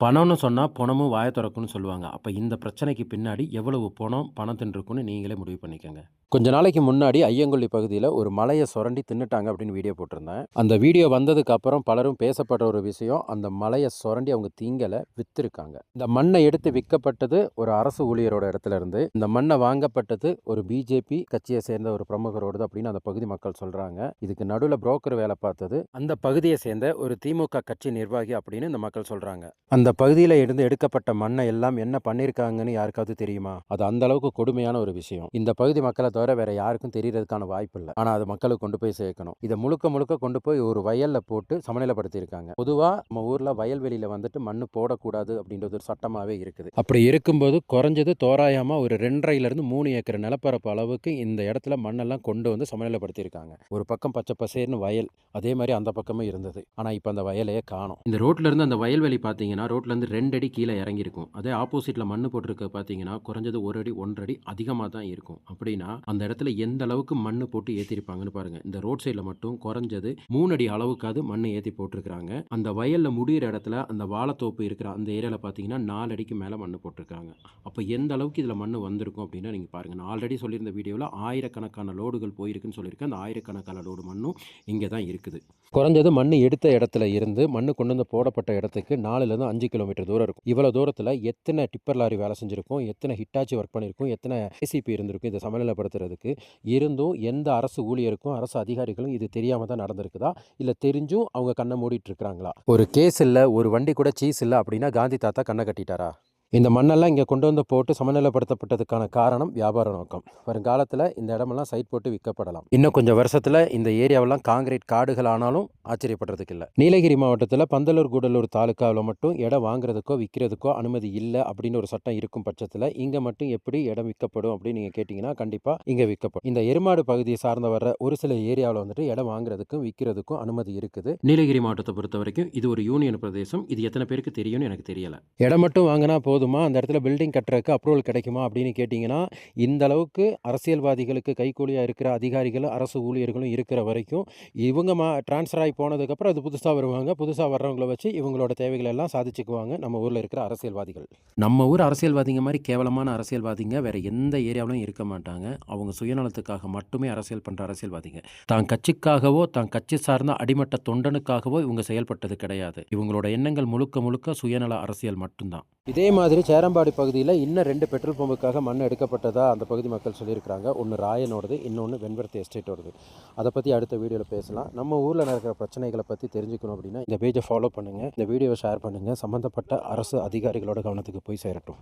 பணம்னு சொன்னா, "பொணமும் வாய தொறக்கும்னு" சொல்லுவாங்க. அப்ப இந்த பிரச்சனைக்கு பின்னாடி எவ்வளவு பொணம், பணத்தின்னு இருக்குன்னு நீங்களே முடிவு பண்ணிக்கங்க. கொஞ்ச நாளைக்கு முன்னாடி ஐயங்கொல்லி பகுதியில ஒரு மலைய சொரண்டி தின்னுட்டாங்க அப்படின்னு வீடியோ போட்டிருந்தேன். அந்த வீடியோ வந்ததுக்கு அப்புறம் பலரும் பேசப்படுற ஒரு விஷயம், அந்த மலைய சொரண்டி அவங்க திங்கல, வித்திருக்காங்க. இந்த மண்ண எடுத்து விக்கப்பட்டது ஒரு அரசு ஊழியரோட இடத்துல இருந்து. இந்த மண்ண வாங்கப்பட்டது ஒரு பிஜேபி கட்சியை சேர்ந்த ஒரு பிரமுகரோடது அப்படின்னு அந்த பகுதி மக்கள் சொல்றாங்க. இதுக்கு நடுவுல புரோக்கர் வேலை பார்த்தது அந்த பகுதியை சேர்ந்த ஒரு திமுக கட்சி நிர்வாகி அப்படின்னு இந்த மக்கள் சொல்றாங்க. அந்த பகுதியில இருந்து எடுக்கப்பட்ட மண்ணை எல்லாம் என்ன பண்ணியிருக்காங்கன்னு யாருக்காவது தெரியுமா? அது அந்த அளவுக்கு கொடுமையான ஒரு விஷயம். இந்த பகுதி மக்களை தவிர வேற யாருக்கும் தெரியறதுக்கான வாய்ப்பு இல்ல. ஆனா அது மக்களுக்கு கொண்டு போய் சேர்க்கணும். இதை முழுக்க முழுக்க கொண்டு போய் ஒரு வயல்ல போட்டு சமநிலைப்படுத்தி இருக்காங்க. பொதுவா நம்ம ஊர்ல வயல்வெளியில வந்துட்டு மண்ணு போடக்கூடாது அப்படின்றது ஒரு சட்டமாவே இருக்குது. அப்படி இருக்கும்போது குறைஞ்சது தோராயமா ஒரு 2.5 இருந்து 3 ஏக்கர் நிலப்பரப்பு அளவுக்கு இந்த இடத்துல மண்ணெல்லாம் கொண்டு வந்து சமநிலைப்படுத்தி இருக்காங்க. ஒரு பக்கம் பச்சை பசேர்னு வயல், அதே மாதிரி அந்த பக்கமும் இருந்தது. ஆனா இப்ப அந்த வயலையே காணோம். இந்த ரோட்ல இருந்து அந்த வயல்வெளி பாத்தீங்கன்னா ரோட்லேருந்து 2 அடி கீழே இறங்கியிருக்கும். அதே ஆப்போசிட்டில் மண்ணு போட்டிருக்க பார்த்தீங்கன்னா குறைஞ்சது 1 அடி 1.5 அடி அதிகமாக தான் இருக்கும். அப்படின்னா அந்த இடத்துல எந்த அளவுக்கு மண்ணு போட்டு ஏற்றிருப்பாங்கன்னு பாருங்கள். இந்த ரோட் சைடில் மட்டும் குறைஞ்சது 3 அடி அளவுக்காவது மண்ணு ஏற்றி போட்டிருக்கிறாங்க. அந்த வயலில் முடிகிற இடத்துல அந்த வாழைத்தோப்பு இருக்கிற அந்த ஏரியாவில் பார்த்தீங்கன்னா 4 அடிக்கு மேலே மண்ணு போட்டிருக்காங்க. அப்போ எந்த அளவுக்கு இதில் மண்ணு வந்திருக்கும் அப்படின்னா நீங்கள் பாருங்கள். நான் ஆல்ரெடி சொல்லியிருந்த வீடியோவில் ஆயிரக்கணக்கான லோடுகள் போயிருக்குன்னு சொல்லியிருக்கேன். அந்த ஆயிரக்கணக்கான லோடு மண்ணும் இங்கே தான் இருக்குது. குறைஞ்சது மண் எடுத்த இடத்துல இருந்து மண்ணு கொண்டு வந்து போடப்பட்ட இடத்துக்கு 4லேருந்து 5 கிலோமீட்டர் தூரம் இருக்கும். இவ்வளோ தூரத்தில் எத்தனை டிப்பர் லாரி வேலை செஞ்சுருக்கும், எத்தனை ஹிட்டாச்சி ஒர்க் பண்ணியிருக்கும், எத்தனை ஏசிபி இருந்திருக்கும் இதை சமநிலைப்படுத்துறதுக்கு. இருந்தும் எந்த அரசு ஊழியருக்கும் அரசு அதிகாரிகளும் இது தெரியாமல் தான் நடந்திருக்குதா, இல்லை தெரிஞ்சும் அவங்க கண்ணை மூடிட்டு இருக்கிறாங்களா? ஒரு கேஸ் இல்லை, ஒரு வண்டி கூட சீஸ் இல்லை அப்படின்னா காந்தி தாத்தா கண்ணை கட்டிட்டாரா? இந்த மண்ணெல்லாம் இங்கே கொண்டு வந்து போட்டு சமநிலைப்படுத்தப்பட்டதுக்கான காரணம் வியாபார நோக்கம். வருங்காலத்தில் இந்த இடமெல்லாம் சைட் போட்டு விற்கப்படலாம். இன்னும் கொஞ்சம் வருஷத்தில் இந்த ஏரியாவெல்லாம் காங்கிரீட் காடுகள் ஆனாலும் ஆச்சரியப்படுறதுக்கு இல்லை. நீலகிரி மாவட்டத்தில் பந்தலூர் கூடலூர் தாலுக்காவில் மட்டும் இடம் வாங்குறதுக்கோ விற்கிறதுக்கோ அனுமதி இல்லை அப்படின்னு ஒரு சட்டம் இருக்கும் பட்சத்தில் இங்கே மட்டும் எப்படி இடம் விற்கப்படும் அப்படின்னு நீங்கள் கேட்டிங்கன்னா கண்டிப்பாக இங்கே விற்கப்படும். இந்த எருமாடு பகுதியை சார்ந்த வர்ற ஒரு சில ஏரியாவில் வந்துட்டு இடம் வாங்குறதுக்கும் விற்கிறதுக்கும் அனுமதி இருக்குது. நீலகிரி மாவட்டத்தை பொறுத்த வரைக்கும் இது ஒரு யூனியன் பிரதேசம். இது எத்தனை பேருக்கு தெரியும்னு எனக்கு தெரியல. இடம் மட்டும் வாங்கினா போதுமா, அந்த இடத்துல பில்டிங் கட்டுறதுக்கு அப்ரூவல் கிடைக்குமா அப்படின்னு கேட்டிங்கன்னா, இந்த அளவுக்கு அரசியல்வாதிகளுக்கு கைக்கூலியாக இருக்கிற அதிகாரிகளும் அரசு ஊழியர்களும் இருக்கிற வரைக்கும் இவங்க ட்ரான்ஸ்ஃபர் ஆகி போனதுக்கப்புறம் அது புதுசாக வருவாங்க. புதுசாக வர்றவங்கள வச்சு இவங்களோட தேவைகளை எல்லாம் சாதிச்சுக்குவாங்க நம்ம ஊரில் இருக்கிற அரசியல்வாதிகள். நம்ம ஊர் அரசியல்வாதிங்க மாதிரி கேவலமான அரசியல்வாதிங்க வேறு எந்த ஏரியாவிலும் இருக்க மாட்டாங்க. அவங்க சுயநலத்துக்காக மட்டுமே அரசியல் பண்ணுற அரசியல்வாதிங்க. தான் கட்சிக்காகவோ தான் கட்சி சார்ந்த அடிமட்ட தொண்டனுக்காகவோ இவங்க செயல்பட்டது கிடையாது. இவங்களோட எண்ணங்கள் முழுக்க முழுக்க சுயநல அரசியல் மட்டும்தான். இதே மாதிரி சேரம்பாடி பகுதியில் இன்னும் 2 பெட்ரோல் பம்புக்காக மண் எடுக்கப்பட்டதா அந்த பகுதி மக்கள் சொல்லியிருக்கிறாங்க. ஒன்று ராயனோடது, இன்னொன்று வெண்பர்த்தி எஸ்டேட்டோடது. அதை பற்றி அடுத்த வீடியோவில் பேசலாம். நம்ம ஊரில் நடக்கிற பிரச்சனைகளை பற்றி தெரிஞ்சுக்கணும் அப்படின்னா இந்த பேஜை ஃபாலோ பண்ணுங்கள், இந்த வீடியோவை ஷேர் பண்ணுங்கள். சம்மந்தப்பட்ட அரசு அதிகாரிகளோட கவனத்துக்கு போய் சேரட்டும்.